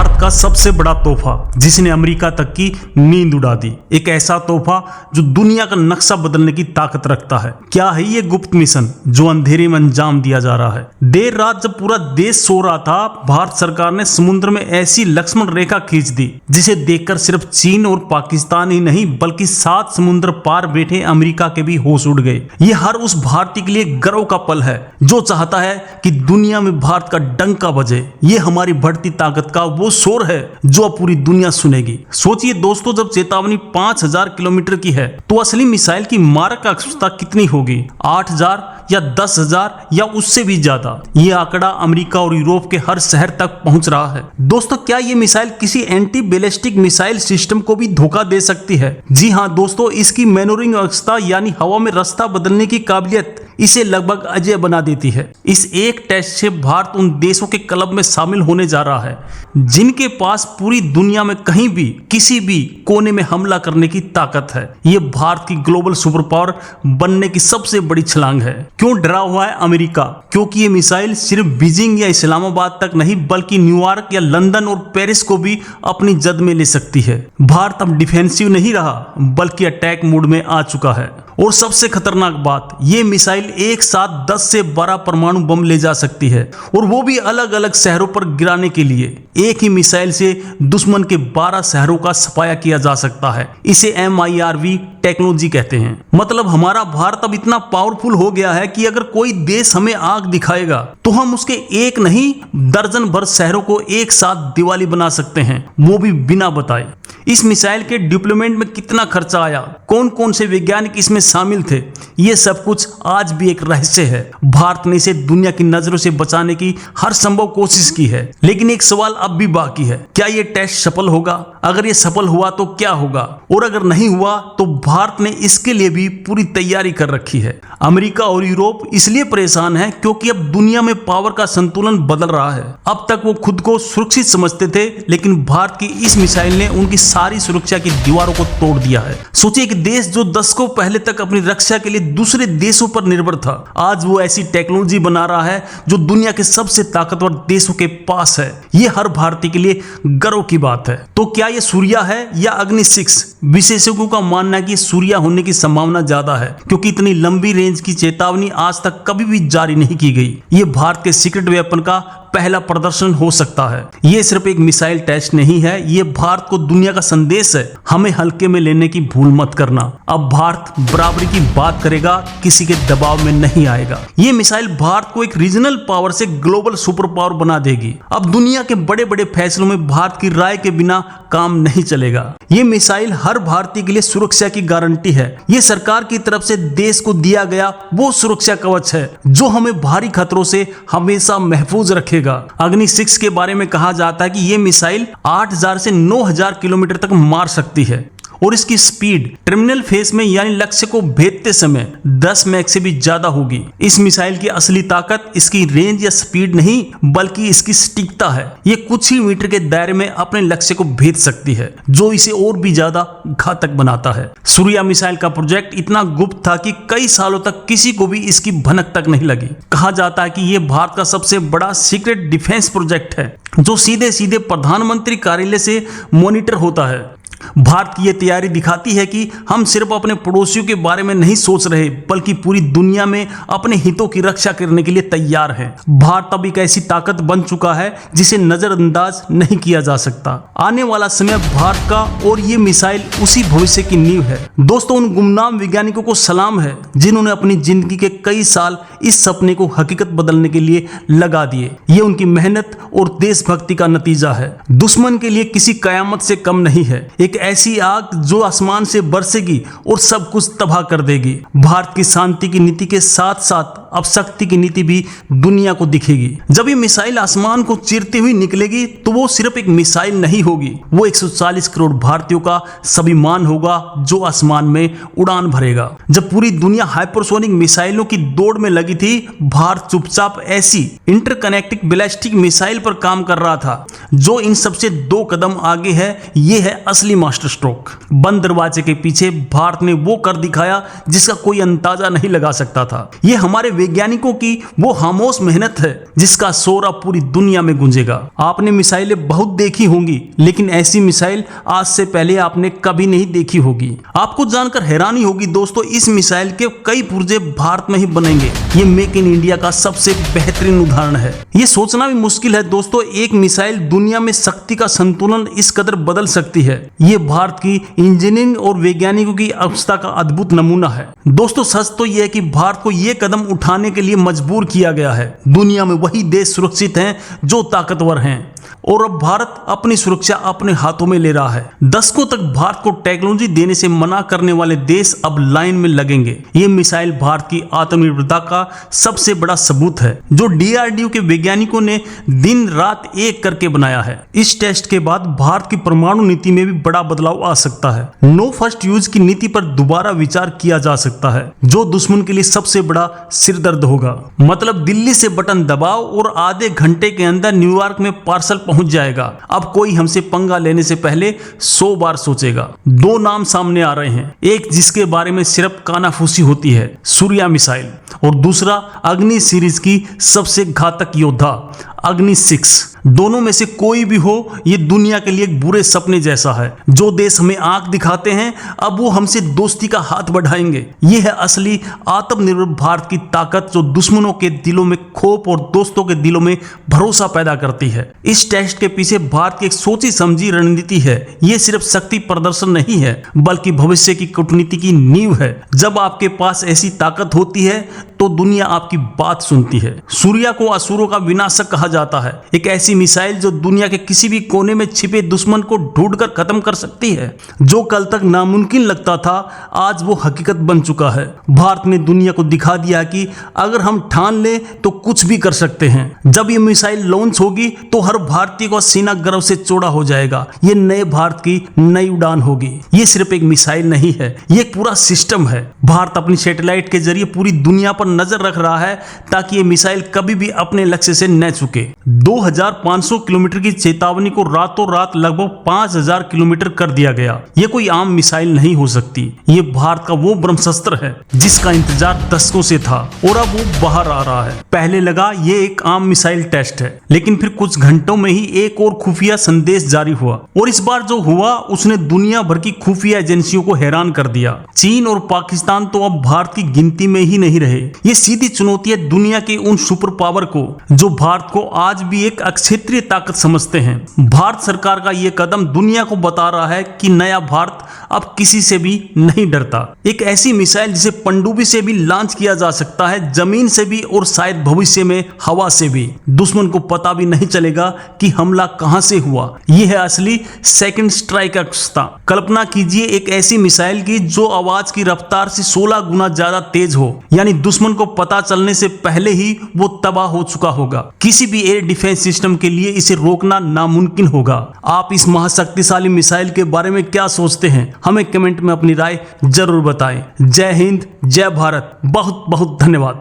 भारत का सबसे बड़ा तोहफा जिसने अमेरिका तक की नींद उड़ा दी। एक ऐसा तोहफा जो दुनिया का नक्शा बदलने की ताकत रखता है। क्या है ये गुप्त मिशन जो अंधेरे में अंजाम दिया जा रहा है? देर रात जब पूरा देश सो रहा था, भारत सरकार ने समुद्र में ऐसी लक्ष्मण रेखा खींच दी जिसे देखकर सिर्फ चीन और पाकिस्तान ही नहीं बल्कि 7 समुद्र पार बैठे अमेरिका के भी होश उड़ गए। ये हर उस भारतीय के लिए गर्व का पल है जो चाहता है कि दुनिया में भारत का डंका बजे। ये हमारी बढ़ती ताकत का वो शोर है जो अब पूरी दुनिया सुनेगी। सोचिए दोस्तों, जब चेतावनी 5000 किलोमीटर की है तो असली मिसाइल की मारक अक्षमता कितनी होगी? 8000 या 10,000 या उससे भी ज्यादा। ये आंकड़ा अमेरिका और यूरोप के हर शहर तक पहुंच रहा है। दोस्तों, क्या ये मिसाइल किसी एंटी बैलिस्टिक मिसाइल सिस्टम को भी धोखा दे सकती है? जी हां दोस्तों, इसकी मैनोरिंग अक्षमता यानी हवा में रास्ता बदलने की काबिलियत इसे लगभग अजेय बना देती है। इस एक टेस्ट से भारत उन देशों के क्लब में शामिल होने जा रहा है जिनके पास पूरी दुनिया में कहीं भी किसी भी कोने में हमला करने की ताकत है। ये भारत की ग्लोबल सुपर पावर बनने की सबसे बड़ी छलांग है। क्यों डरा हुआ है अमेरिका? क्योंकि ये मिसाइल सिर्फ बीजिंग या इस्लामाबाद तक नहीं बल्कि न्यूयॉर्क या लंदन और पेरिस को भी अपनी जद में ले सकती है। भारत अब डिफेंसिव नहीं रहा बल्कि अटैक मोड में आ चुका है। और सबसे खतरनाक बात, ये मिसाइल एक साथ 10 से 12 परमाणु बम ले जा सकती है और वो भी अलग अलग शहरों पर गिराने के लिए। एक ही मिसाइल से दुश्मन के 12 शहरों का सफाया किया जा सकता है। इसे MIRV टेक्नोलॉजी कहते हैं। मतलब हमारा भारत अब इतना पावरफुल हो गया है कि अगर कोई देश हमें आग दिखाएगा तो हम उसके एक नहीं दर्जन भर शहरों को एक साथ दिवाली बना सकते हैं, वो भी बिना बताए। इस मिसाइल के डिप्लॉयमेंट में कितना खर्चा आया, कौन कौन से वैज्ञानिक इसमें शामिल थे, ये सब कुछ आज भी एक रहस्य है। भारत ने इसे दुनिया की नजरों से बचाने की हर संभव कोशिश की है, लेकिन एक सवाल अब भी बाकी है, क्या ये टेस्ट सफल होगा? अगर ये सफल हुआ तो क्या होगा, और अगर नहीं हुआ तो भारत ने इसके लिए भी पूरी तैयारी कर रखी है। अमेरिका और यूरोप इसलिए परेशान है क्योंकि अब दुनिया में पावर का संतुलन बदल रहा है। अब तक वो खुद को सुरक्षित समझते थे, लेकिन भारत की इस मिसाइल ने उनकी सारी सुरक्षा की दीवारों को तोड़ दिया है। सोचिए एक देश जो दशकों पहले तक अपनी रक्षा के लिए दूसरे देशों पर निर्भर था, आज वो ऐसी टेक्नोलॉजी बना रहा है जो दुनिया के सबसे ताकतवर देशों के पास है। ये हर भारतीय के लिए गर्व की बात है। तो क्या ये सूर्या है या अग्नि 6? विशेषज्ञों का मानना है कि सूर्या होने की संभावना ज्यादा है क्योंकि इतनी लंबी रेंज की चेतावनी आज तक कभी भी जारी नहीं की गई। ये भारत के सीक्रेट वेपन का पहला प्रदर्शन हो सकता है। ये सिर्फ एक मिसाइल टेस्ट नहीं है, ये भारत को दुनिया का संदेश है, हमें हल्के में लेने की भूल मत करना। अब भारत बराबरी की बात करेगा, किसी के दबाव में नहीं आएगा। ये मिसाइल भारत को एक रीजनल पावर से ग्लोबल सुपर पावर बना देगी। अब दुनिया के बड़े बड़े फैसलों में भारत की राय के बिना काम नहीं चलेगा। ये मिसाइल हर भारतीय के लिए सुरक्षा की गारंटी है। ये सरकार की तरफ से देश को दिया गया वो सुरक्षा कवच है जो हमें भारी खतरों से हमेशा महफूज रखेगा। अग्नि 6 के बारे में कहा जाता है कि यह मिसाइल 8000 से 9000 किलोमीटर तक मार सकती है और इसकी स्पीड टर्मिनल फेज में यानी लक्ष्य को भेदते समय 10 मैक से भी ज्यादा होगी। इस मिसाइल की असली ताकत इसकी रेंज या स्पीड नहीं बल्कि इसकी सटीकता है। ये कुछ ही मीटर के दायरे में अपने लक्ष्य को भेद सकती है जो इसे और भी ज्यादा घातक बनाता है। सूर्या मिसाइल का प्रोजेक्ट इतना गुप्त था कि कई सालों तक किसी को भी इसकी भनक तक नहीं लगी। कहा जाता है कि यह भारत का सबसे बड़ा सीक्रेट डिफेंस प्रोजेक्ट है जो सीधे सीधे प्रधानमंत्री कार्यालय से मॉनिटर होता है। भारत की यह तैयारी दिखाती है कि हम सिर्फ अपने पड़ोसियों के बारे में नहीं सोच रहे बल्कि पूरी दुनिया में अपने हितों की रक्षा करने के लिए तैयार है। भारत अब एक ऐसी ताकत बन चुका है जिसे नजरअंदाज नहीं किया जा सकता। आने वाला समय भारत का और ये मिसाइल उसी भविष्य की नींव है। दोस्तों, उन गुमनाम वैज्ञानिकों को सलाम है जिन्होंने अपनी जिंदगी के कई साल इस सपने को हकीकत बदलने के लिए लगा दिए। ये उनकी मेहनत और देशभक्ति का नतीजा है। दुश्मन के लिए किसी कयामत से कम नहीं है। एक ऐसी आग जो आसमान से बरसेगी और सब कुछ तबाह कर देगी। भारत की शांति की नीति के साथ साथ अब शक्ति की नीति भी दुनिया को दिखेगी। जब ये मिसाइल आसमान को चीरती हुई निकलेगी तो वो सिर्फ एक मिसाइल नहीं होगी, वो 140 करोड़ भारतीयों का स्वाभिमान होगा जो आसमान में उड़ान भरेगा। जब पूरी दुनिया हाइपरसोनिक मिसाइलों की दौड़ में लगी थी, भारत चुपचाप ऐसी इंटरकनेक्टिंग बैलिस्टिक मिसाइल पर काम कर रहा था जो इन सबसे 2 कदम आगे है। ये है असली मास्टर स्ट्रोक। बंद दरवाजे के पीछे भारत ने वो कर दिखाया जिसका कोई अंदाजा नहीं लगा सकता था। ये हमारे वैज्ञानिकों की वो खामोश मेहनत है जिसका शोर अब पूरी दुनिया में गूंजेगा। आपने मिसाइलें बहुत देखी होंगी, लेकिन ऐसी मिसाइल आज से पहले आपने कभी नहीं देखी होगी। आपको जानकर हैरानी होगी दोस्तों, इस मिसाइल के कई पुर्जे भारत में ही बनेंगे। ये मेक इन इंडिया का सबसे बेहतरीन उदाहरण है। ये सोचना भी मुश्किल है दोस्तों, एक मिसाइल दुनिया में शक्ति का संतुलन इस कदर बदल सकती है। ये भारत की इंजीनियरिंग और वैज्ञानिकों की अवस्था का अद्भुत नमूना है। दोस्तों सच तो यह है कि भारत को यह कदम उठाने के लिए मजबूर किया गया है। दुनिया में वही देश सुरक्षित हैं जो ताकतवर हैं, और अब भारत अपनी सुरक्षा अपने हाथों में ले रहा है। दशकों तक भारत को टेक्नोलॉजी देने से मना करने वाले देश अब लाइन में लगेंगे। ये मिसाइल भारत की आत्मनिर्भरता का सबसे बड़ा सबूत है, जो डीआरडीओ के वैज्ञानिकों ने दिन रात एक करके बनाया है। इस टेस्ट के बाद भारत की परमाणु नीति में भी बड़ा बदलाव आ सकता है। नो फर्स्ट यूज की नीति पर दोबारा विचार किया जा सकता है, जो दुश्मन के लिए सबसे बड़ा सिरदर्द होगा। मतलब दिल्ली से बटन दबाओ और आधे घंटे के अंदर न्यूयॉर्क में पार्सल पहुंच जाएगा। अब कोई हमसे पंगा लेने से पहले 100 बार सोचेगा। दो नाम सामने आ रहे हैं, एक जिसके बारे में सिर्फ कानाफूसी होती है, सूर्या मिसाइल, और दूसरा अग्नि सीरीज की सबसे घातक योद्धा अग्नि 6। दोनों में से कोई भी हो, ये दुनिया के लिए एक बुरे सपने जैसा है। जो देश हमें आंख दिखाते हैं, अब वो हमसे दोस्ती का हाथ बढ़ाएंगे। ये है असली आत्मनिर्भर भारत की ताकत, जो दुश्मनों के दिलों में खौफ और दोस्तों के दिलों में भरोसा पैदा करती है। इस टेस्ट के पीछे भारत की एक सोची समझी रणनीति है। ये सिर्फ शक्ति प्रदर्शन नहीं है, बल्कि भविष्य की कूटनीति की नींव है। जब आपके पास ऐसी ताकत होती है तो दुनिया आपकी बात सुनती है। सूर्या को असुरों का विनाशक कहा जाता है, एक ऐसी मिसाइल जो दुनिया के किसी भी कोने में छिपे दुश्मन को ढूंढकर खत्म कर सकती है। जो कल तक नामुमकिन लगता था, आज वो हकीकत बन चुका है। भारत ने दुनिया को दिखा दिया कि अगर हम ठान लें तो कुछ भी कर सकते हैं। जब ये मिसाइल लॉन्च होगी तो हर भारतीय का सीना गर्व से चौड़ा हो जाएगा। ये नए भारत की नई उड़ान होगी। ये सिर्फ एक मिसाइल नहीं है, ये एक पूरा सिस्टम है। भारत अपनी सैटेलाइट के जरिए पूरी दुनिया पर नजर रख रहा है, ताकि ये मिसाइल कभी भी अपने लक्ष्य से न चुके। 2500 किलोमीटर की चेतावनी को रातों रात लगभग 5000 किलोमीटर कर दिया गया। ये कोई आम मिसाइल नहीं हो सकती। ये भारत का वो ब्रह्मास्त्र है जिसका इंतजार दशकों से था, और अब वो बाहर आ रहा है। पहले लगा ये एक आम मिसाइल टेस्ट है, लेकिन फिर कुछ घंटों में ही एक और खुफिया संदेश जारी हुआ, और इस बार जो हुआ उसने दुनिया भर की खुफिया एजेंसियों को हैरान कर दिया। चीन और पाकिस्तान तो अब भारत की गिनती में ही नहीं रहे। ये सीधी चुनौती है दुनिया के उन सुपर पावर को जो भारत को आज भी एक अक्षेत्रीय ताकत समझते हैं। भारत सरकार का ये कदम दुनिया को बता रहा है कि नया भारत अब किसी से भी नहीं डरता। एक ऐसी मिसाइल जिसे पनडुब्बी से भी लॉन्च किया जा सकता है, जमीन से भी, और शायद भविष्य में हवा से भी। दुश्मन को पता भी नहीं चलेगा कि हमला कहां से हुआ। यह है असली सेकंड स्ट्राइक अवस्था। कल्पना कीजिए एक ऐसी मिसाइल की जो आवाज की रफ्तार से 16 गुना ज्यादा तेज हो, यानी दुश्मन को पता चलने से पहले ही वो तबाह हो चुका होगा। किसी भी एयर डिफेंस सिस्टम के लिए इसे रोकना नामुमकिन होगा। आप इस महाशक्तिशाली मिसाइल के बारे में क्या सोचते हैं? हमें कमेंट में अपनी राय जरूर बताएं। जय हिंद, जय भारत, बहुत बहुत धन्यवाद।